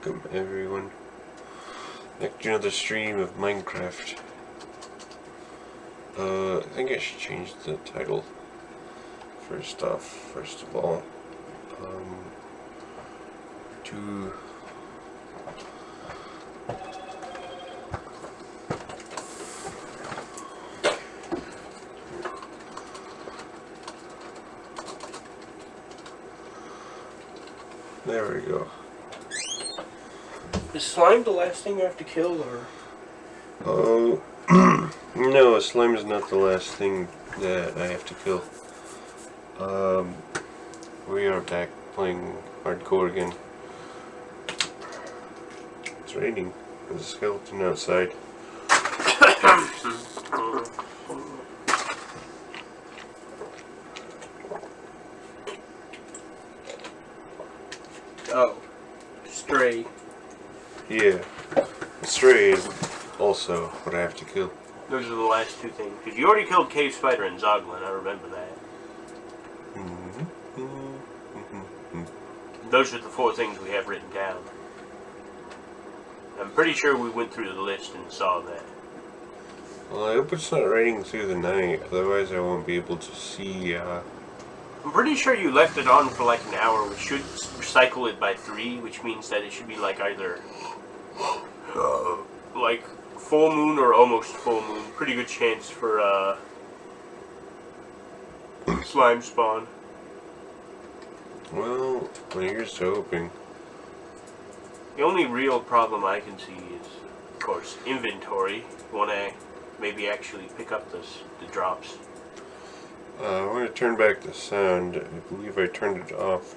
Welcome everyone back to another stream of Minecraft. I think I should change the title first of all, to there we go. Is slime the last thing you have to kill, or? Oh, no, slime is not the last thing that I have to kill. We are back playing hardcore again. It's raining. There's a skeleton outside. Oh, stray. Yeah, the stray is also what I have to kill. Those are the last two things. Because you already killed Cave Spider and Zoglin, I remember that. Those are the four things we have written down. I'm pretty sure we went through the list and saw that. Well, I hope it's not raining through the night, otherwise I won't be able to see, I'm pretty sure you left it on for like an hour, which should cycle it by 3, which means that it should be like either like full moon or almost full moon. Pretty good chance for slime spawn. well, here's to hoping. The only real problem I can see is, of course, inventory. You want to maybe actually pick up the drops. I want to turn back the sound. I believe I turned it off.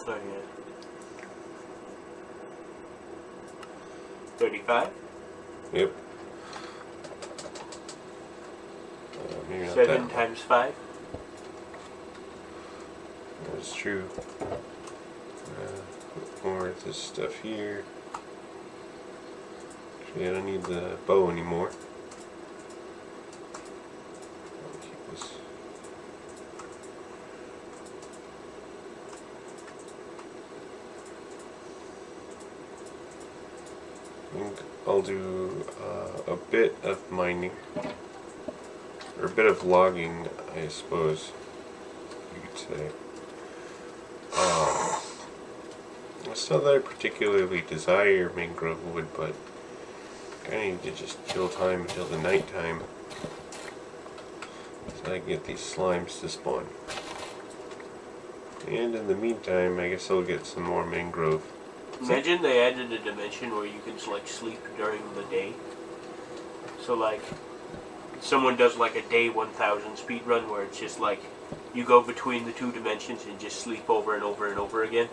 Oh yeah. 35? Yep. Maybe not 7 that. times 5? That's true. Put more of this stuff here. Actually, I don't need the bow anymore. I'll keep this. I think I'll do a bit of mining, or a bit of logging, I suppose you could say. It's not that I particularly desire mangrove wood, but I kind of need to just kill time until the night time so I can get these slimes to spawn. And in the meantime, I guess I'll get some more mangrove. Imagine they added a dimension where you can like sleep during the day. So like, someone does like a day 1000 speed run where it's just like, you go between the two dimensions and just sleep over and over and over again.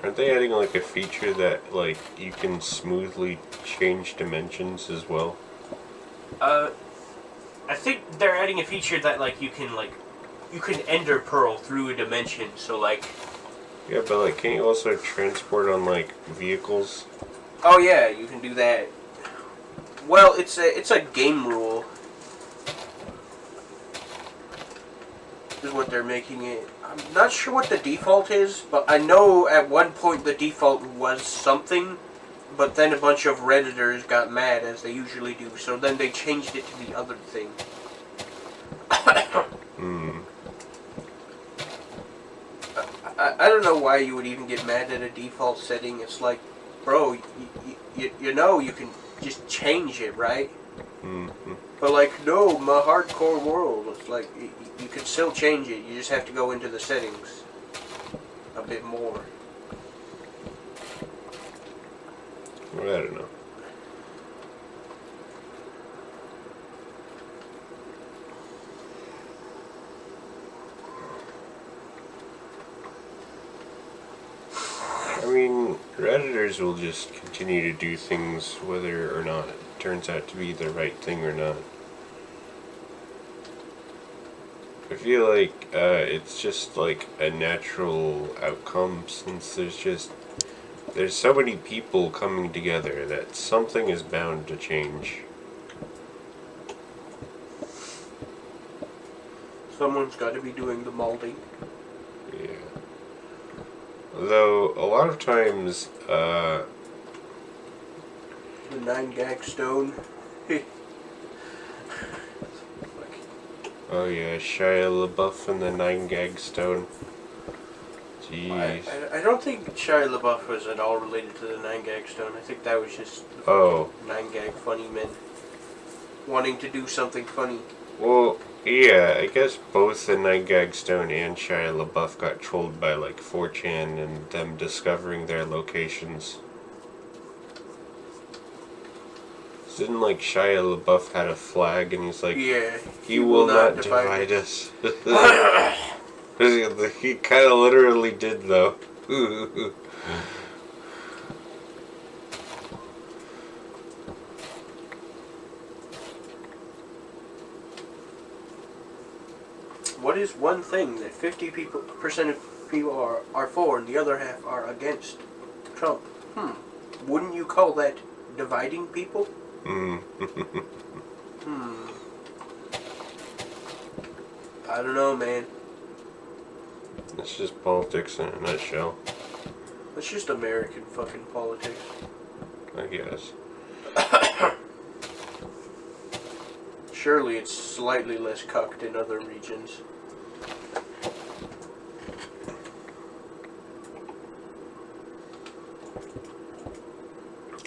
Aren't they adding like a feature that like you can smoothly change dimensions as well? I think they're adding a feature that like you can ender pearl through a dimension. So like. Yeah, but like, can't you also transport on like vehicles? Oh yeah, you can do that. Well, it's a game rule. Is what they're making it. I'm not sure what the default is, but I know at one point the default was something, but then a bunch of Redditors got mad, as they usually do, so then they changed it to the other thing. I don't know why you would even get mad at a default setting. It's like, bro, you know you can just change it, right? But like, no, my hardcore world, it's like, you can still change it. You just have to go into the settings a bit more. Well, I don't know. I mean, Redditors will just continue to do things whether or not it turns out to be the right thing or not. I feel like it's just like a natural outcome, since there's so many people coming together that something is bound to change. Someone's got to be doing the molding. Yeah. Though a lot of times, The 9-gag stone. oh yeah, Shia LaBeouf and the 9-gag stone. Jeez. I don't think Shia LaBeouf was at all related to the 9-gag stone. I think that was just the Oh. 9-gag funny men wanting to do something funny. Well, yeah, I guess both the 9-gag stone and Shia LaBeouf got trolled by like 4chan and them discovering their locations. Didn't like Shia LaBeouf had a flag and he's like, Yeah, he will not divide us. He kind of literally did though. What is one thing that 50% of people are for and the other half are against Trump? Wouldn't you call that dividing people? I don't know, man. It's just politics in a nutshell, It's just American fucking politics. I guess. Surely it's slightly less cucked in other regions.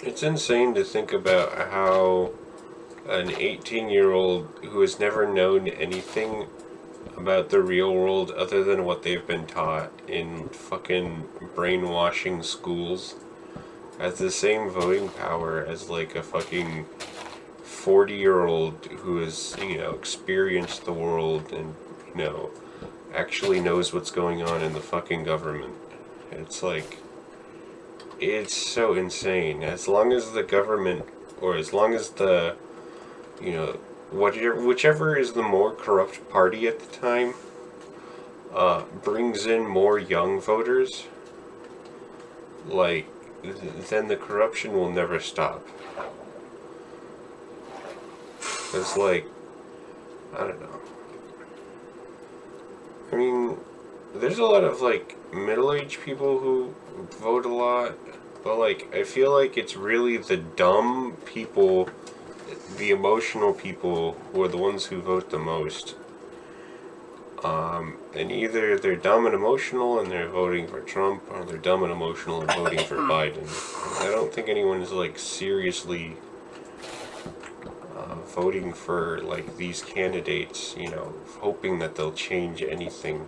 It's insane to think about how an 18-year-old who has never known anything about the real world other than what they've been taught in fucking brainwashing schools has the same voting power as like a fucking 40-year-old who has, experienced the world and, actually knows what's going on in the fucking government. It's like, it's so insane. As long as the government, or as long as the, whichever is the more corrupt party at the time, brings in more young voters, like, then the corruption will never stop. It's like, I don't know. I mean, there's a lot of, like, middle-aged people who vote a lot, but, like, I feel like it's really the dumb people, the emotional people, who are the ones who vote the most. And either they're dumb and emotional and they're voting for Trump, or they're dumb and emotional and voting for Biden. I don't think anyone is, like, seriously voting for, like, these candidates, hoping that they'll change anything.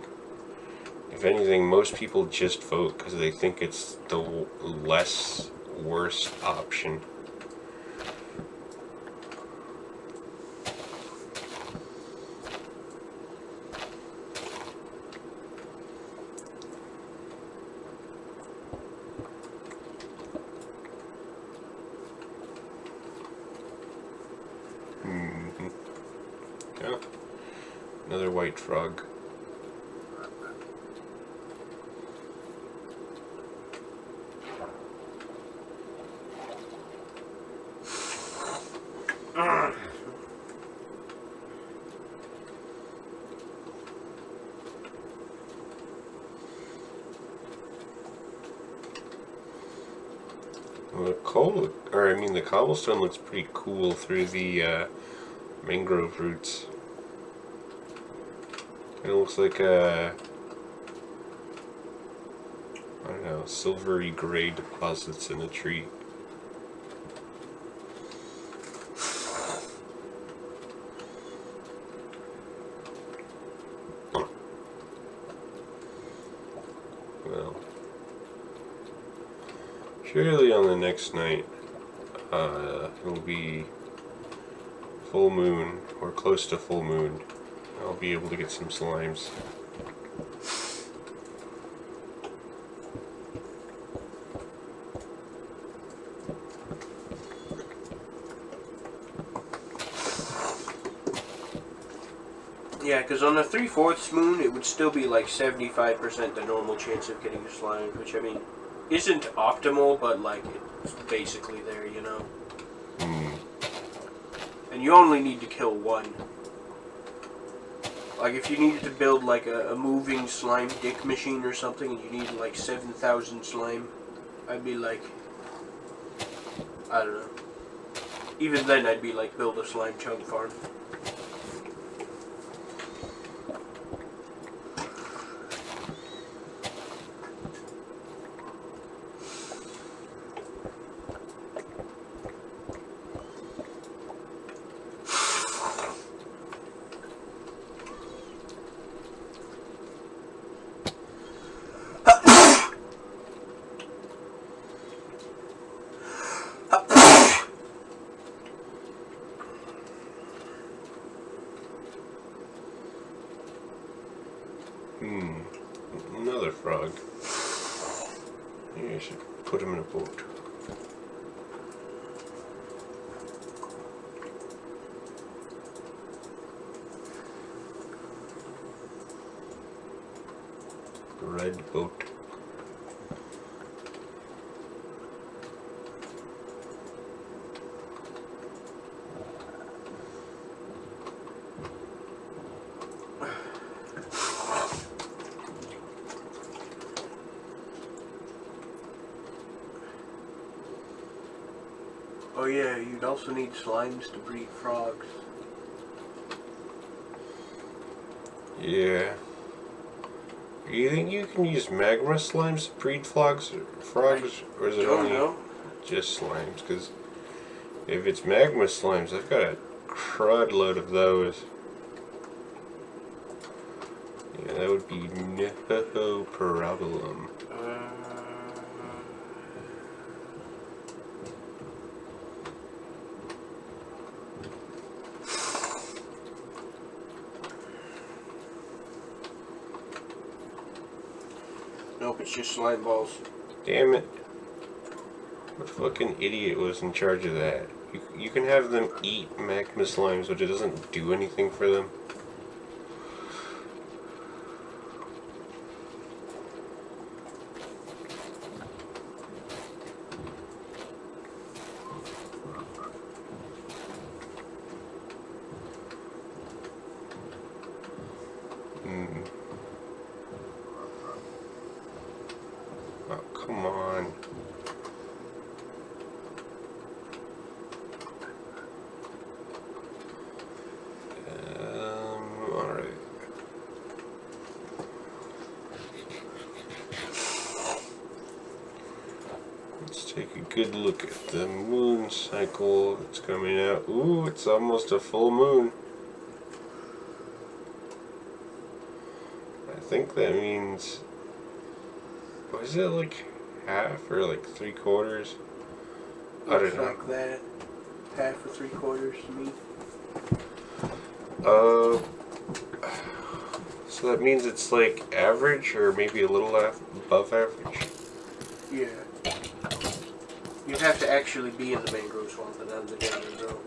If anything, most people just vote because they think it's the less worst option. Yeah. Another white frog. Well, the cobblestone looks pretty cool through the mangrove roots. It looks like I don't know, silvery gray deposits in a tree. Well, surely on the next night, it'll be full moon, or close to full moon. I'll be able to get some slimes. Yeah, because on the 3/4 moon, it would still be like 75% the normal chance of getting a slime, which, I mean, isn't optimal, but, like, it's basically there, And you only need to kill one. Like if you needed to build like a moving slime dick machine or something, and you needed like 7,000 slime, I'd be like, I don't know. Even then, I'd be like, build a slime chunk farm. Another frog. Maybe I should put him in a boat. Red boat. Oh yeah, you'd also need slimes to breed frogs. Yeah. You think you can use magma slimes to breed frogs, or is it only just slimes? Because if it's magma slimes, I've got a crud load of those. Yeah, that would be no problem. Nope, it's just slime balls. Damn it. What fucking idiot was in charge of that? You can have them eat magma slimes, but it doesn't do anything for them. Oh, come on. Alright. Let's take a good look at the moon cycle that's coming out. Ooh, it's almost a full moon. I think that means... Was it like half or like 3/4? I don't Looks know. like that. Half or 3/4 to me. So that means it's like average or maybe a little above average? Yeah. You'd have to actually be in the mangrove swamp and on the desert, though.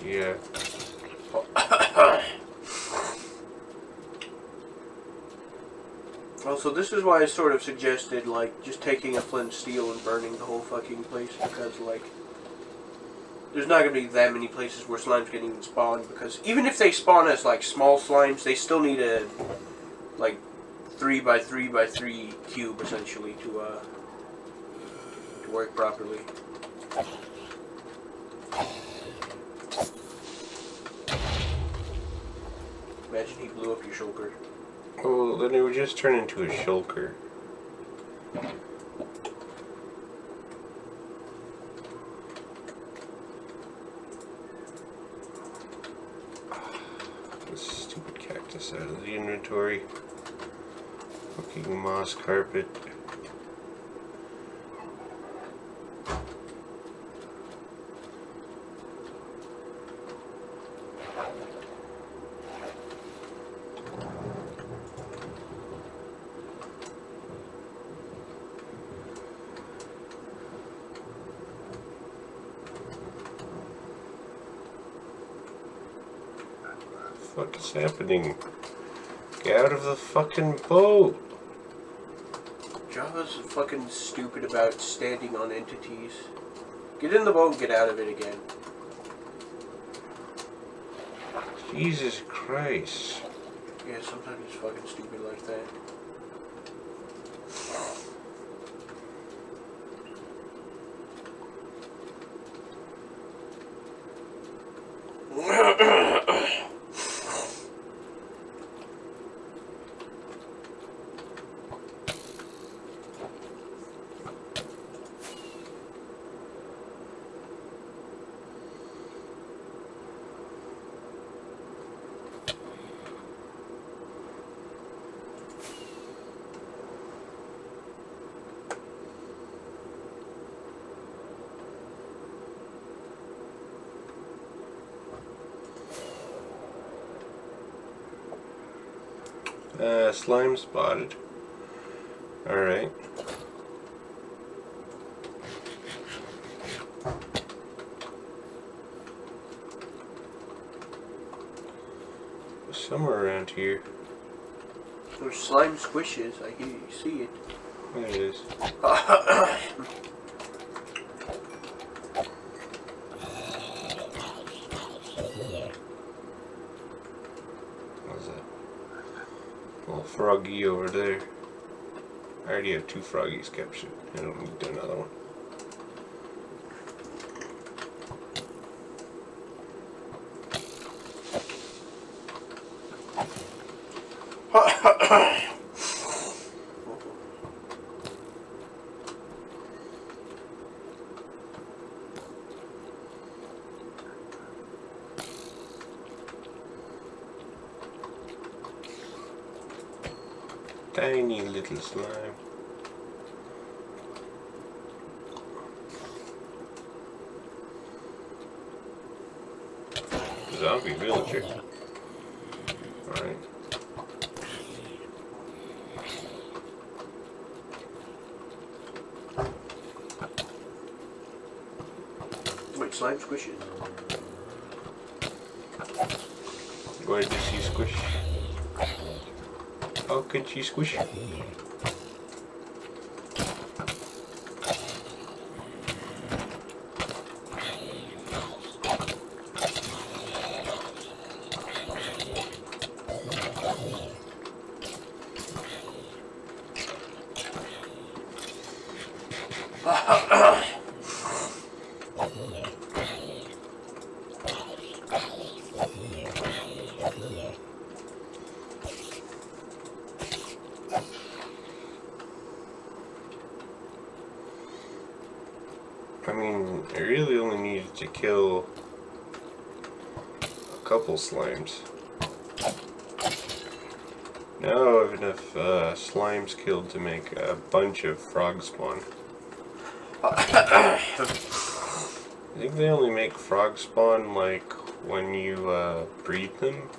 Yeah. Also, this is why I sort of suggested, like, just taking a flint and steel and burning the whole fucking place, because, like, there's not going to be that many places where slimes can even spawn, because even if they spawn as, like, small slimes, they still need a, like, 3x3x3 cube, essentially, to work properly. Imagine he blew up your shulker. Well, then it would just turn into a shulker. This stupid cactus out of the inventory. Fucking moss carpet. What the fuck is happening? Get out of the fucking boat! Java's fucking stupid about standing on entities. Get in the boat and get out of it again. Jesus Christ. Yeah, sometimes it's fucking stupid like that. Slime spotted. Alright. Somewhere around here. There's slime squishes. I hear you see it. There it is. What's that? Little froggy over there. I already have 2 froggies captured. I don't need another one. Tiny little slime. Zombie villager. Alright. Wait, slime squishes? Where did she squish? How can she squish? I mean, I really only needed to kill a couple slimes. Now I have enough slimes killed to make a bunch of frog spawn. I think they only make frog spawn like when you breed them.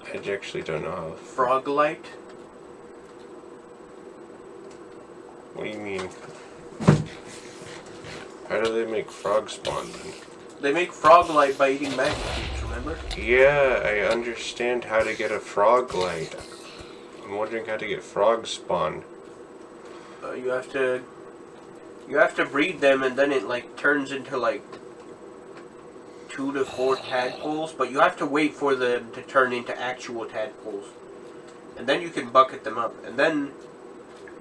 I actually don't know how. Froglight? What do you mean? How do they make frog spawn then? They make froglight by eating magma cubes, remember? Yeah, I understand how to get a frog light. I'm wondering how to get frog spawn. You have to breed them, and then it like turns into like 2 to 4 tadpoles, but you have to wait for them to turn into actual tadpoles, and then you can bucket them up, and then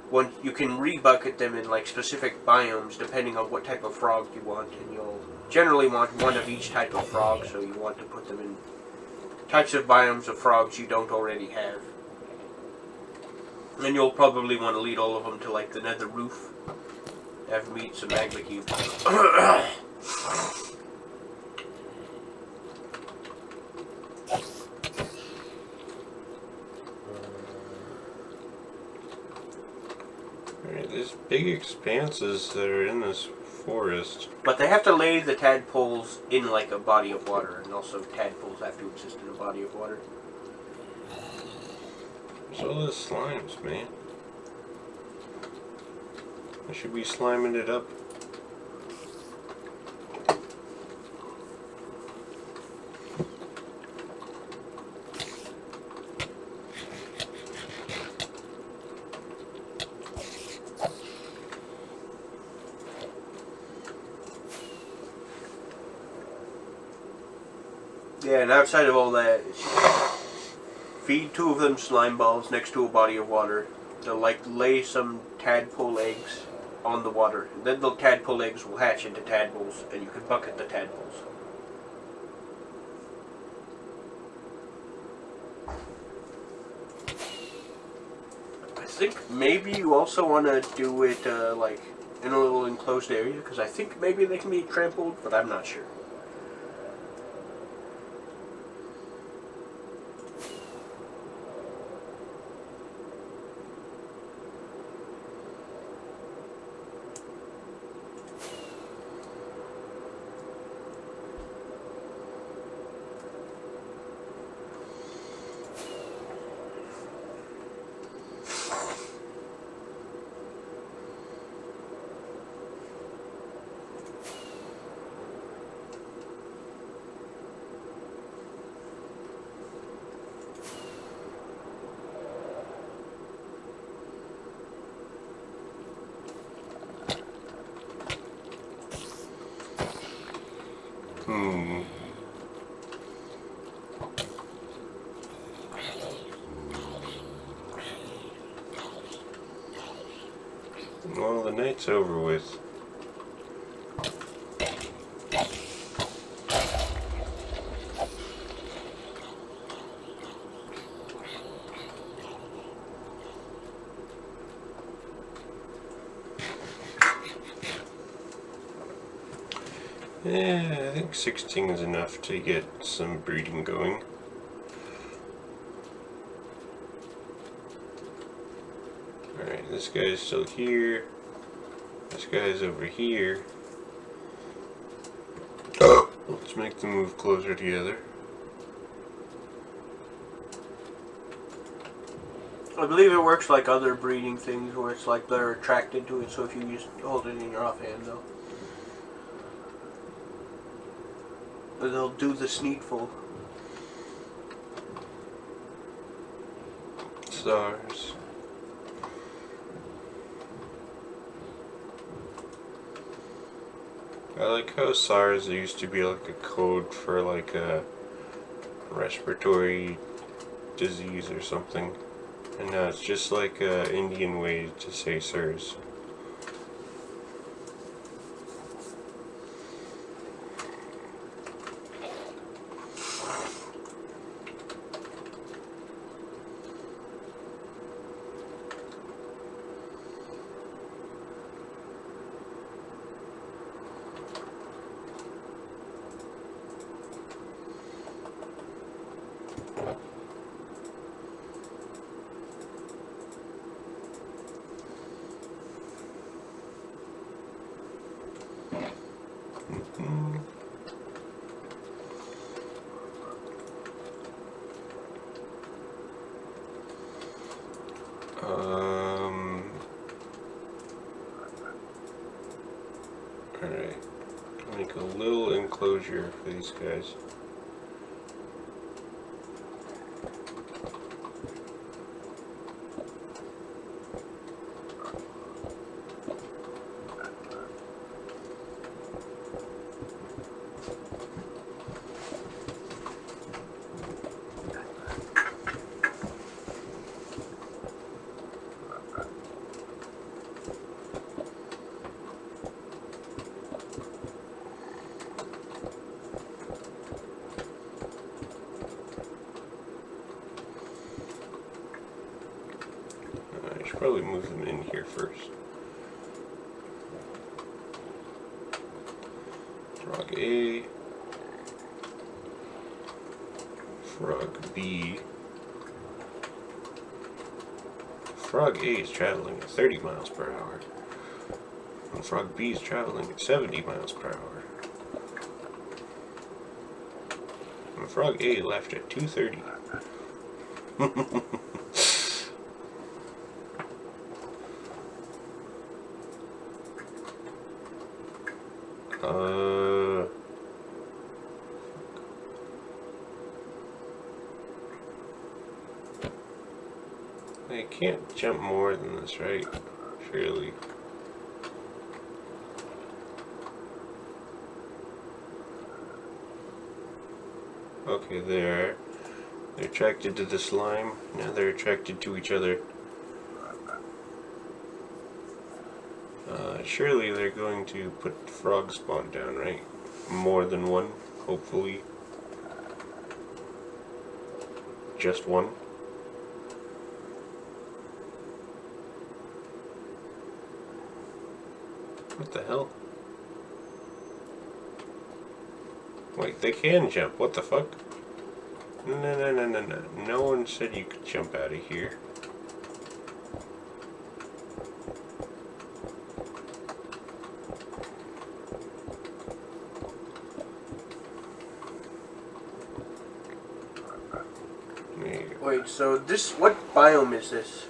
when you can re-bucket them in like specific biomes depending on what type of frog you want, and you'll generally want one of each type of frog, so you want to put them in types of biomes of frogs you don't already have. And you'll probably want to lead all of them to like the nether roof, have them eat some magma cubes. Alright, there's big expanses that are in this forest. But they have to lay the tadpoles in like a body of water, and also tadpoles have to exist in a body of water. There's all this slimes, man. I should be sliming it up. Yeah, and outside of all that, feed 2 of them slime balls next to a body of water. They'll like lay some tadpole eggs on the water. And then the tadpole eggs will hatch into tadpoles, and you can bucket the tadpoles. I think maybe you also want to do it like in a little enclosed area, because I think maybe they can be trampled, but I'm not sure. Well, the night's over with. Yeah, I think 16 is enough to get some breeding going. Alright, this guy's still here. This guy's over here. Let's make them move closer together. I believe it works like other breeding things where it's like they're attracted to it, so if you just hold it in your offhand though. They'll do the sneakful. Stars. I like how SARS used to be like a code for like a respiratory disease or something. And now it's just like an Indian way to say SARS. Alright, make a little enclosure for these guys. I should probably move them in here first. Frog A, Frog B. Frog A is traveling at 30 miles per hour, and Frog B is traveling at 70 miles per hour. And Frog A left at 2:30. They can't jump more than this, right? Surely. Okay, they're attracted to the slime. Now they're attracted to each other. Surely they're going to put frog spawn down, right? More than one, hopefully. Just one. What the hell? Wait, they can jump. What the fuck? No, no, no, no, no. No one said you could jump out of here. Wait, so what biome is this?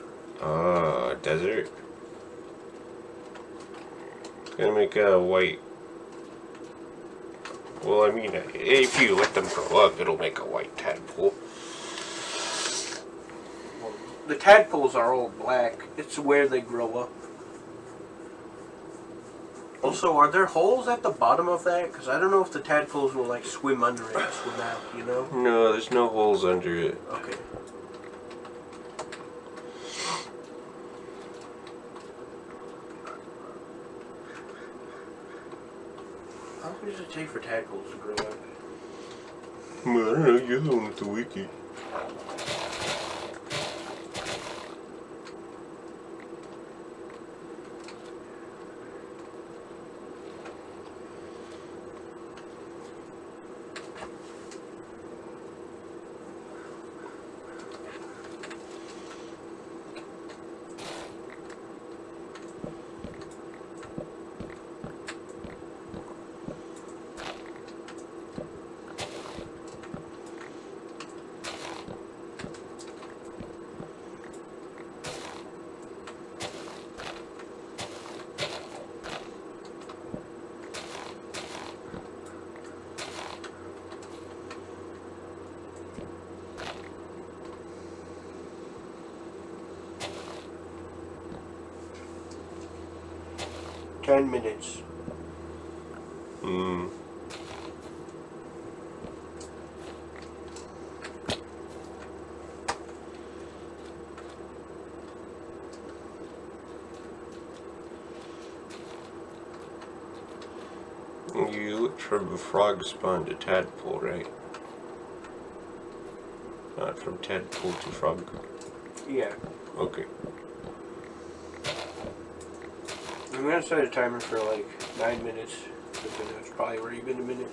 Desert. It's gonna make a white. Well, I mean, if you let them grow up, it'll make a white tadpole. Well, the tadpoles are all black. It's where they grow up. Also, are there holes at the bottom of that? Because I don't know if the tadpoles will like swim under it and swim out, you know? No, there's no holes under it. Okay. How long does it take for tadpoles to grow up? Well, I don't know, you're the one with the wiki. "10 minutes. Hmm. You looked from frog spawn to tadpole, right? Not from tadpole to frog. Yeah. Okay. I'm gonna set a timer for like 9 minutes. But then it's probably already been a minute.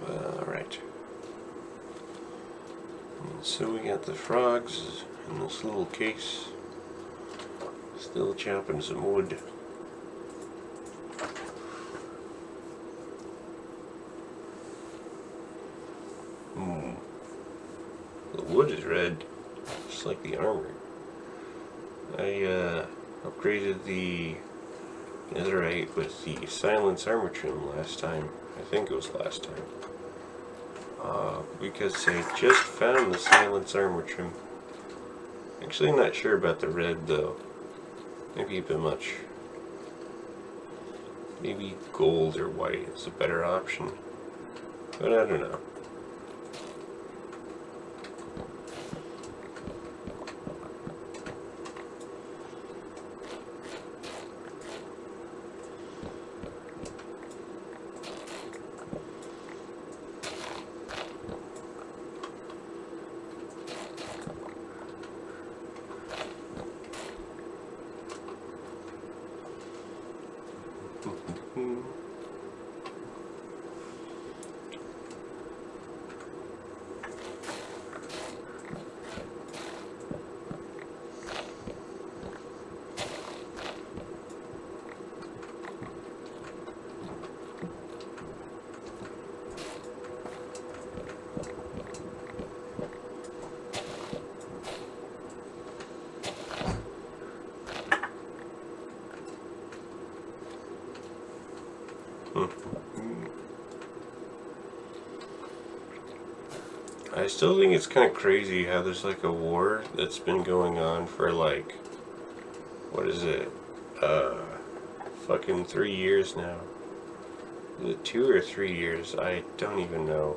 Alright. So we got the frogs in this little case. Still chopping some wood. The wood is red, just like the armor. I upgraded the netherite with the silence armor trim last time. I think it was last time. Because I just found the silence armor trim. Actually not sure about the red though. Maybe a bit much. Maybe gold or white is a better option. But I don't know. I still think it's kind of crazy how there's like a war that's been going on for like, what is it? Fucking 3 years now. Is it 2 or 3 years? I don't even know.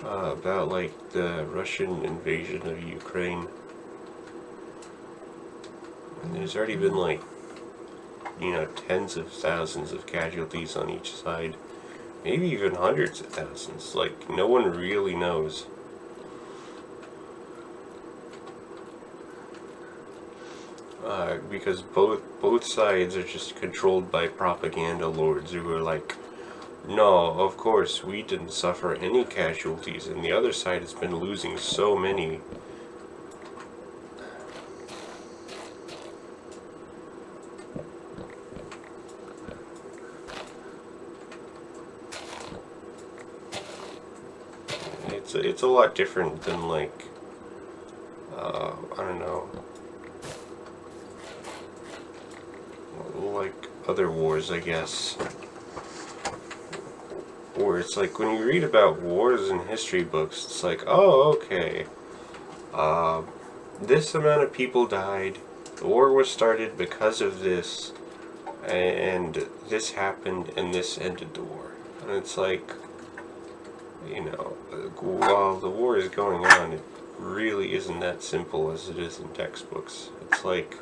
About like the Russian invasion of Ukraine. And there's already been like, tens of thousands of casualties on each side. Maybe even hundreds of thousands. Like, no one really knows. Because both sides are just controlled by propaganda lords who are like, no, of course, we didn't suffer any casualties, and the other side has been losing so many. It's a lot different than like, I don't know, like other wars, I guess. Where it's like when you read about wars in history books, it's like, oh, okay, this amount of people died, the war was started because of this, and this happened, and this ended the war. And it's like, while the war is going on, it really isn't that simple as it is in textbooks. It's like,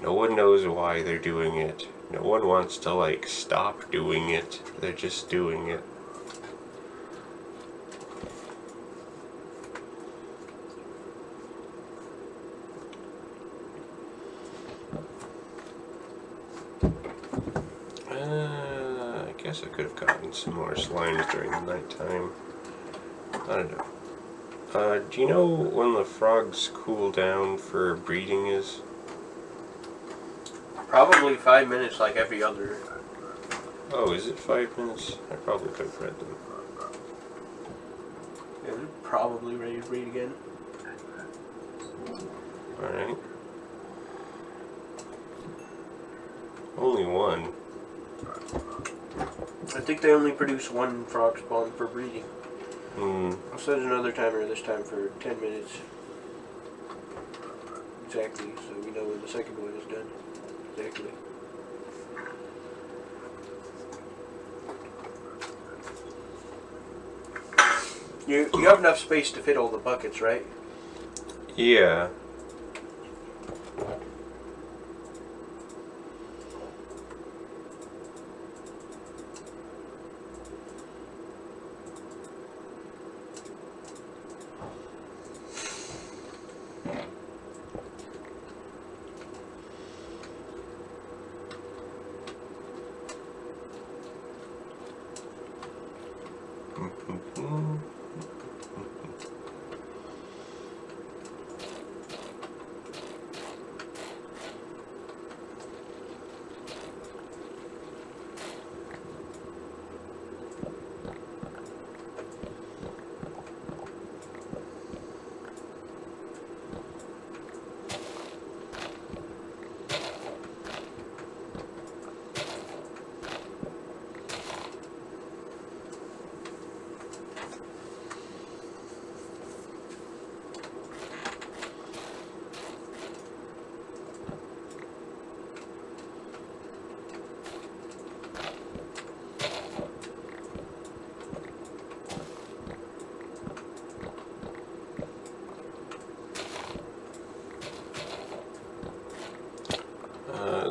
no one knows why they're doing it. No one wants to, like, stop doing it. They're just doing it. I guess I could have gotten some more slimes during the nighttime. I don't know. Do you know when the frogs cool down for breeding is? Probably 5 minutes like every other. Oh, is it 5 minutes? I probably could have read them. Yeah, they're probably ready to breed again. Alright. Only one. I think they only produce one frog spawn for breeding. I'll set another timer this time for 10 minutes. Exactly, so we know when the second one is done. Exactly. You have enough space to fit all the buckets, right? Yeah.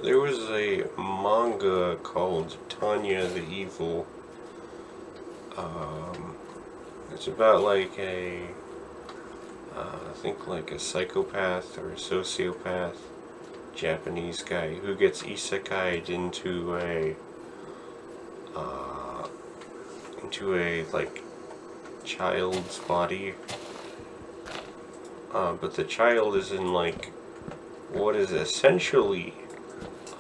There was a manga called Tanya the Evil. It's about like a think like a psychopath or a sociopath Japanese guy who gets isekai'd into a like child's body. But the child is in like what is essentially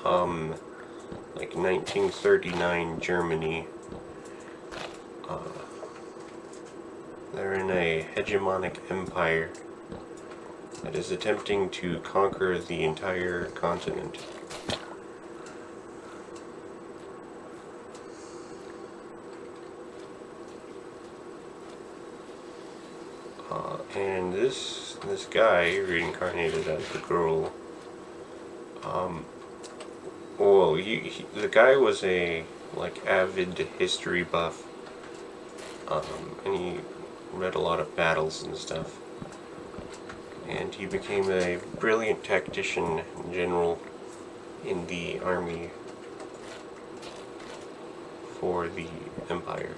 like 1939 Germany. They're in a hegemonic empire that is attempting to conquer the entire continent. And this guy reincarnated as the girl. Well, the guy was a like avid history buff, and he read a lot of battles and stuff. And he became a brilliant tactician in general in the army for the Empire.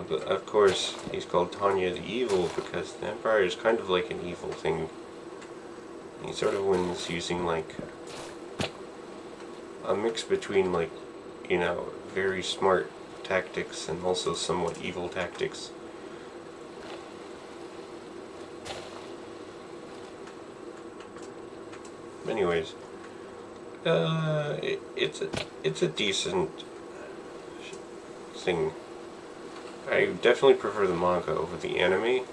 But of course, he's called Tanya the Evil because the Empire is kind of like an evil thing. He sort of wins using like a mix between like, you know, very smart tactics and also somewhat evil tactics. Anyways, it's a decent thing. I definitely prefer the manga over the anime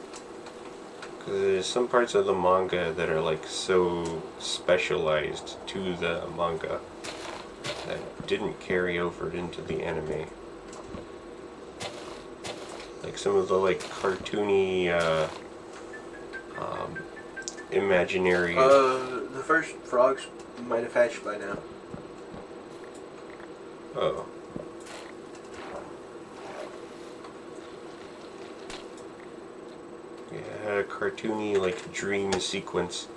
because there's some parts of the manga that are like so specialized to the manga that didn't carry over into the anime. Like some of the like cartoony imaginary. The first frogs might have hatched by now. Oh. Yeah, it had a cartoony like dream sequence.